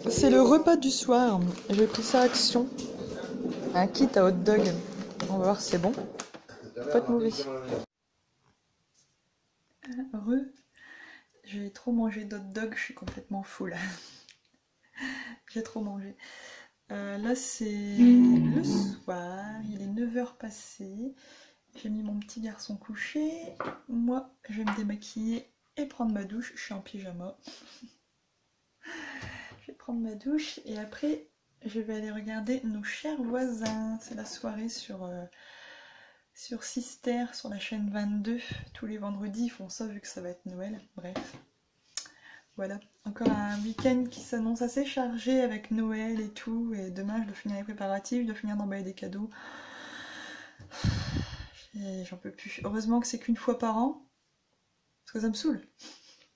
C'est le repas du soir. J'ai pris ça à Action. Un kit à hot dog. On va voir si c'est bon. Pas de mauvais. J'ai trop mangé d'hot dog, je suis complètement full. J'ai trop mangé. Là c'est le soir, il est 9h passé. J'ai mis mon petit garçon couché. Moi, je vais me démaquiller et prendre ma douche. Je suis en pyjama. Je vais prendre ma douche et après, je vais aller regarder nos chers voisins. C'est la soirée sur Sister, sur la chaîne 22. Tous les vendredis, ils font ça vu que ça va être Noël. Bref. Voilà, encore un week-end qui s'annonce assez chargé avec Noël et tout. Et demain, je dois finir les préparatifs, je dois finir d'emballer des cadeaux. J'en peux plus. Heureusement que c'est qu'une fois par an. Parce que ça me saoule.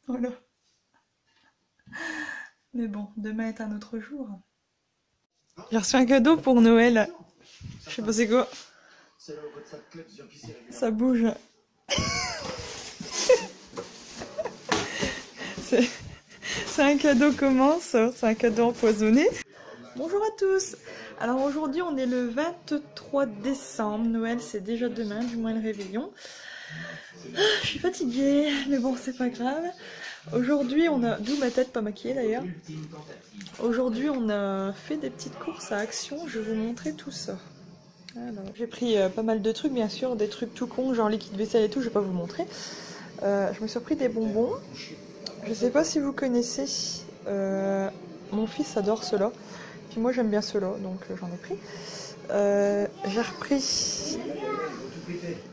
Voilà. Mais bon, demain est un autre jour. J'ai reçu un cadeau pour Noël. Je sais pas c'est quoi. Ça bouge. C'est un cadeau comment ça? C'est un cadeau empoisonné. Bonjour à tous. Alors aujourd'hui on est le 23 décembre. Noël c'est déjà demain, du moins le réveillon. Je suis fatiguée, mais bon c'est pas grave. Aujourd'hui on a... D'où ma tête pas maquillée d'ailleurs. Aujourd'hui on a fait des petites courses à Action. Je vais vous montrer tout ça. J'ai pris pas mal de trucs bien sûr. Des trucs tout cons genre liquide vaisselle et tout. Je vais pas vous montrer. Je me suis pris des bonbons. Je sais pas si vous connaissez, mon fils adore cela, puis moi j'aime bien cela, donc j'en ai pris. J'ai repris,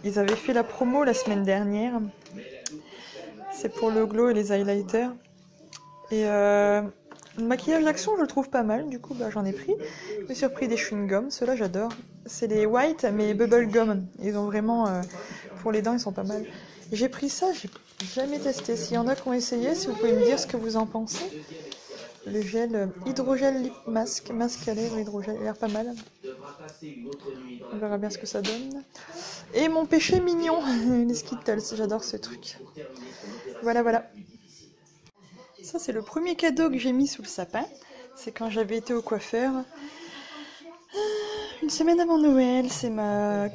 ils avaient fait la promo la semaine dernière, c'est pour le glow et les highlighters. Et le maquillage d'Action je le trouve pas mal, du coup bah, j'en ai pris. Je me suis repris des chewing-gums, ceux-là j'adore. C'est les white mais bubble gum, ils ont vraiment, pour les dents ils sont pas mal. J'ai pris ça, j'ai jamais testé. S'il y en a qui ont essayé, si vous pouvez me dire ce que vous en pensez. Le gel hydrogel lip mask, masque à lèvres hydrogel, il a l'air pas mal. On verra bien ce que ça donne. Et mon péché mignon, les Skittles, j'adore ce truc. Voilà, voilà. Ça c'est le premier cadeau que j'ai mis sous le sapin. C'est quand j'avais été au coiffeur. Une semaine avant Noël, c'est ma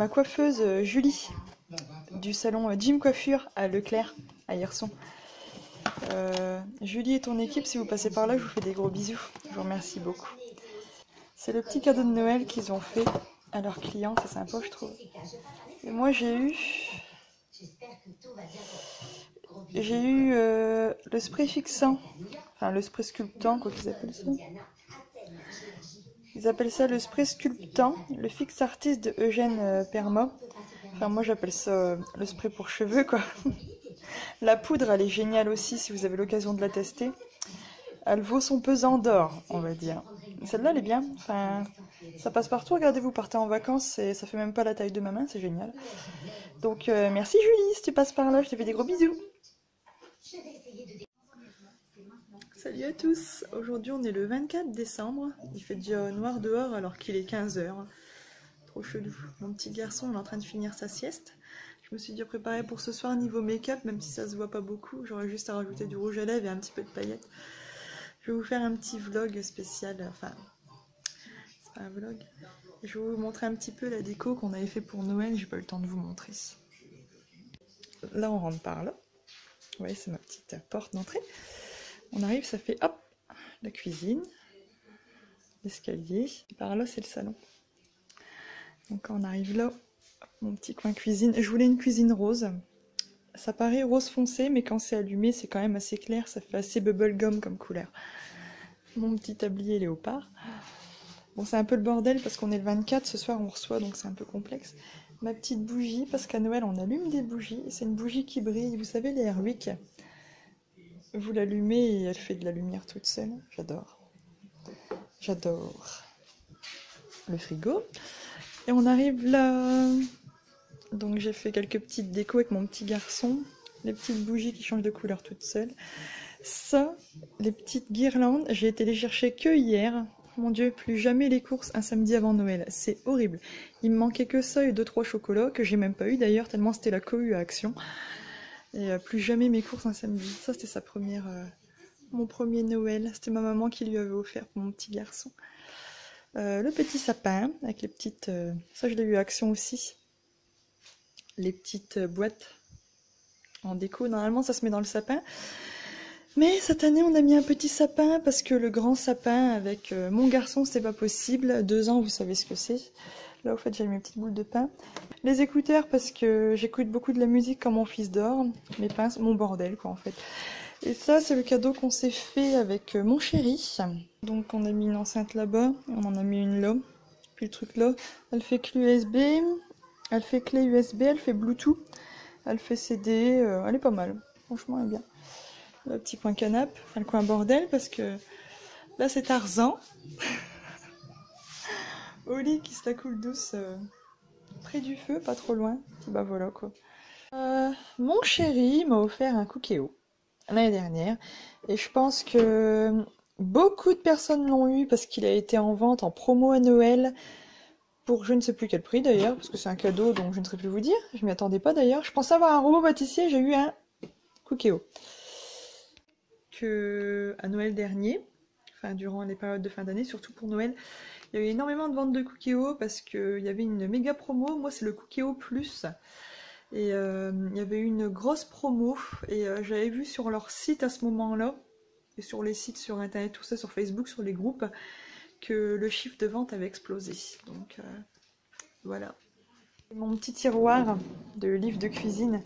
coiffeuse Julie. Du salon Jim Coiffure à Leclerc, à Hirson. Julie et ton équipe, si vous passez par là, je vous fais des gros bisous. Je vous remercie beaucoup. C'est le petit cadeau de Noël qu'ils ont fait à leurs clients, c'est sympa je trouve. Et moi j'ai eu le spray fixant, enfin le spray sculptant, quoi qu'ils appellent ça. Ils appellent ça le spray sculptant, le Fix Artist de Eugène Perma. Enfin moi j'appelle ça le spray pour cheveux quoi. La poudre elle est géniale aussi si vous avez l'occasion de la tester. Elle vaut son pesant d'or on va dire. Celle-là elle est bien, enfin ça passe partout, regardez vous partez en vacances et ça fait même pas la taille de ma main, c'est génial. Donc merci Julie si tu passes par là, je te fais des gros bisous. Salut à tous, aujourd'hui on est le 24 décembre, il fait déjà noir dehors alors qu'il est 15h. Trop chelou. Mon petit garçon il est en train de finir sa sieste. Je me suis déjà préparée pour ce soir niveau make-up, même si ça se voit pas beaucoup. J'aurais juste à rajouter du rouge à lèvres et un petit peu de paillettes. Je vais vous faire un petit vlog spécial. Enfin, c'est pas un vlog. Je vais vous montrer un petit peu la déco qu'on avait fait pour Noël. J'ai pas eu le temps de vous montrer. Là on rentre par là. Vous voyez c'est ma petite porte d'entrée. On arrive, ça fait hop, la cuisine, l'escalier. Par là c'est le salon. Donc quand on arrive là, mon petit coin cuisine. Je voulais une cuisine rose. Ça paraît rose foncé, mais quand c'est allumé, c'est quand même assez clair. Ça fait assez bubblegum comme couleur. Mon petit tablier léopard. Bon, c'est un peu le bordel parce qu'on est le 24. Ce soir, on reçoit, donc c'est un peu complexe. Ma petite bougie, parce qu'à Noël, on allume des bougies. C'est une bougie qui brille. Vous savez, les Airwick. Vous l'allumez et elle fait de la lumière toute seule. J'adore. J'adore. Le frigo. Et on arrive là. Donc j'ai fait quelques petites décos avec mon petit garçon. Les petites bougies qui changent de couleur toutes seules. Ça, les petites guirlandes, j'ai été les chercher que hier. Mon Dieu, plus jamais les courses un samedi avant Noël. C'est horrible. Il me manquait que ça et 2-3 chocolats, que j'ai même pas eu d'ailleurs, tellement c'était la cohue à Action. Et plus jamais mes courses un samedi. Ça, c'était sa première mon premier Noël. C'était ma maman qui lui avait offert pour mon petit garçon. Le petit sapin avec les petites... ça je l'ai eu à Action aussi. Les petites boîtes en déco. Normalement ça se met dans le sapin. Mais cette année on a mis un petit sapin parce que le grand sapin avec mon garçon c'était pas possible. 2 ans vous savez ce que c'est. Là au fait j'ai mis mes petites boules de pain. Les écouteurs parce que j'écoute beaucoup de la musique quand mon fils dort. Mes pinces, mon bordel quoi en fait. Et ça, c'est le cadeau qu'on s'est fait avec mon chéri. Donc on a mis une enceinte là-bas, on en a mis une là. Puis le truc là, elle fait clé USB, elle fait clé USB, elle fait Bluetooth, elle fait CD, elle est pas mal. Franchement, elle est bien. Le petit coin canapé, enfin le coin bordel, parce que là c'est Tarzan. Au lit qui se la coule douce près du feu, pas trop loin. Et bah voilà quoi. Mon chéri m'a offert un Cookéo l'année dernière et je pense que beaucoup de personnes l'ont eu parce qu'il a été en vente en promo à Noël pour je ne sais plus quel prix d'ailleurs parce que c'est un cadeau donc je ne saurais plus vous dire, je m'y attendais pas d'ailleurs. Je pensais avoir un robot pâtissier, j'ai eu un Cookéo que à Noël dernier, enfin durant les périodes de fin d'année, surtout pour Noël, il y avait énormément de ventes de Cookéo parce qu'il y avait une méga promo. Moi c'est le Cookéo Plus. Et il y avait une grosse promo et j'avais vu sur leur site à ce moment-là, et sur les sites sur internet, tout ça, sur Facebook, sur les groupes, que le chiffre de vente avait explosé. Donc voilà. Mon petit tiroir de livres de cuisine.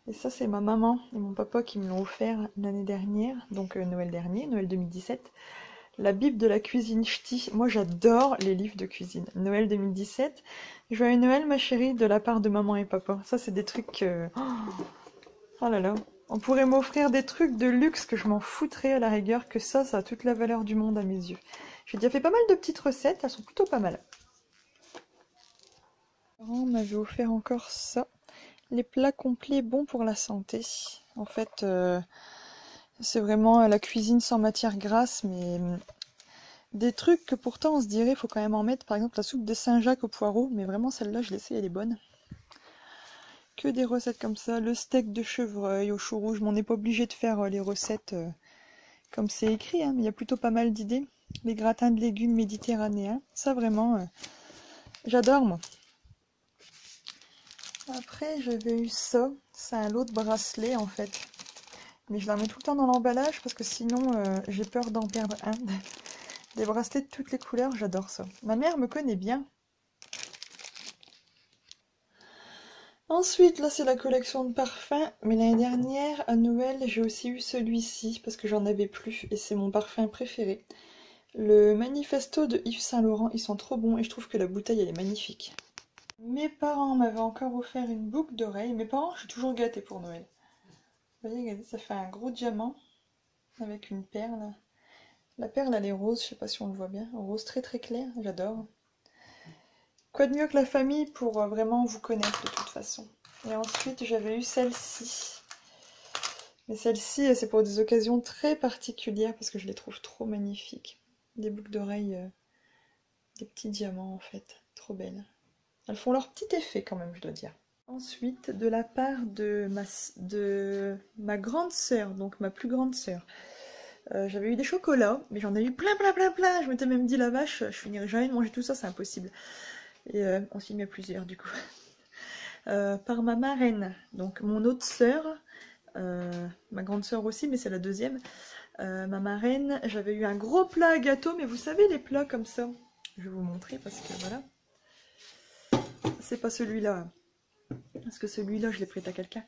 Et ça c'est ma maman et mon papa qui me l'ont offert l'année dernière, donc Noël dernier, Noël 2017. La Bible de la cuisine ch'ti. Moi j'adore les livres de cuisine. Noël 2017. Joyeux Noël ma chérie de la part de maman et papa. Ça c'est des trucs... Oh là là. On pourrait m'offrir des trucs de luxe que je m'en foutrais à la rigueur, que ça a toute la valeur du monde à mes yeux. J'ai déjà fait pas mal de petites recettes, elles sont plutôt pas mal. On m'avait offert encore ça. Les plats complets bons pour la santé. En fait... c'est vraiment la cuisine sans matière grasse, mais des trucs que pourtant on se dirait faut quand même en mettre. Par exemple la soupe de Saint-Jacques au poireau, mais vraiment celle-là je l'ai essayée, elle est bonne. Que des recettes comme ça, le steak de chevreuil au chou rouge, mais on n'est pas obligé de faire les recettes comme c'est écrit, hein, mais il y a plutôt pas mal d'idées. Les gratins de légumes méditerranéens, ça vraiment, j'adore moi. Après j'avais eu ça, c'est un lot de bracelets en fait. Mais je la mets tout le temps dans l'emballage parce que sinon j'ai peur d'en perdre un. Des bracelets de toutes les couleurs, j'adore ça. Ma mère me connaît bien. Ensuite, là c'est la collection de parfums. Mais l'année dernière, à Noël, j'ai aussi eu celui-ci parce que j'en avais plus. Et c'est mon parfum préféré. Le Manifesto de Yves Saint Laurent, ils sont trop bons et je trouve que la bouteille elle est magnifique. Mes parents m'avaient encore offert une boucle d'oreilles. Mes parents, je suis toujours gâtée pour Noël. Vous voyez, regardez, ça fait un gros diamant avec une perle. La perle elle est rose, je sais pas si on le voit bien, rose très très clair, j'adore. Quoi de mieux que la famille pour vraiment vous connaître de toute façon. Et ensuite j'avais eu celle-ci. Mais celle-ci c'est pour des occasions très particulières parce que je les trouve trop magnifiques. Des boucles d'oreilles, des petits diamants en fait, trop belles. Elles font leur petit effet quand même je dois dire. Ensuite de la part de ma grande sœur, donc ma plus grande sœur. J'avais eu des chocolats, mais j'en ai eu plein. Je m'étais même dit la vache, je finirai jamais de manger tout ça, c'est impossible. Et on s'y met plusieurs du coup. Par ma marraine, donc mon autre sœur, ma grande sœur aussi, mais c'est la deuxième. Ma marraine, j'avais eu un gros plat à gâteau, mais vous savez les plats comme ça. Je vais vous montrer parce que voilà. C'est pas celui-là. Parce que celui-là, je l'ai prêté à quelqu'un.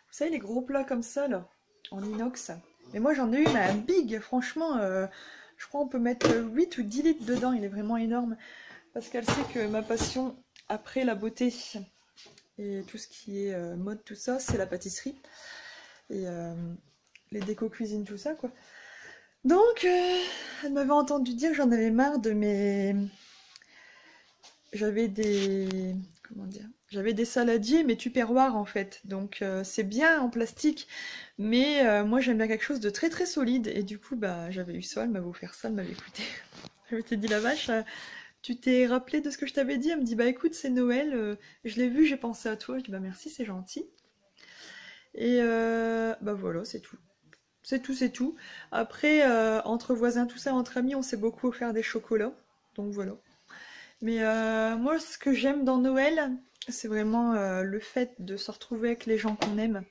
Vous savez les gros plats comme ça là, en inox. Mais moi j'en ai eu mais un big, franchement, je crois on peut mettre 8 ou 10 litres dedans, il est vraiment énorme. Parce qu'elle sait que ma passion, après la beauté et tout ce qui est mode, tout ça, c'est la pâtisserie. Et les déco cuisine, tout ça quoi. Donc, elle m'avait entendu dire que j'en avais marre de mes... J'avais des... Comment dire? J'avais des saladiers, mais tupperware en fait. Donc c'est bien en plastique, mais moi j'aime bien quelque chose de très très solide. Et du coup, bah j'avais eu ça, elle m'avait offert ça, elle m'avait écouté. Je m'étais dit la vache, tu t'es rappelé de ce que je t'avais dit? Elle me dit bah écoute, c'est Noël, je l'ai vu, j'ai pensé à toi. Je dis bah merci, c'est gentil. Et bah voilà, c'est tout. C'est tout, c'est tout. Après, entre voisins, tout ça, entre amis, on s'est beaucoup offert des chocolats. Donc voilà. Mais moi, ce que j'aime dans Noël, c'est vraiment le fait de se retrouver avec les gens qu'on aime.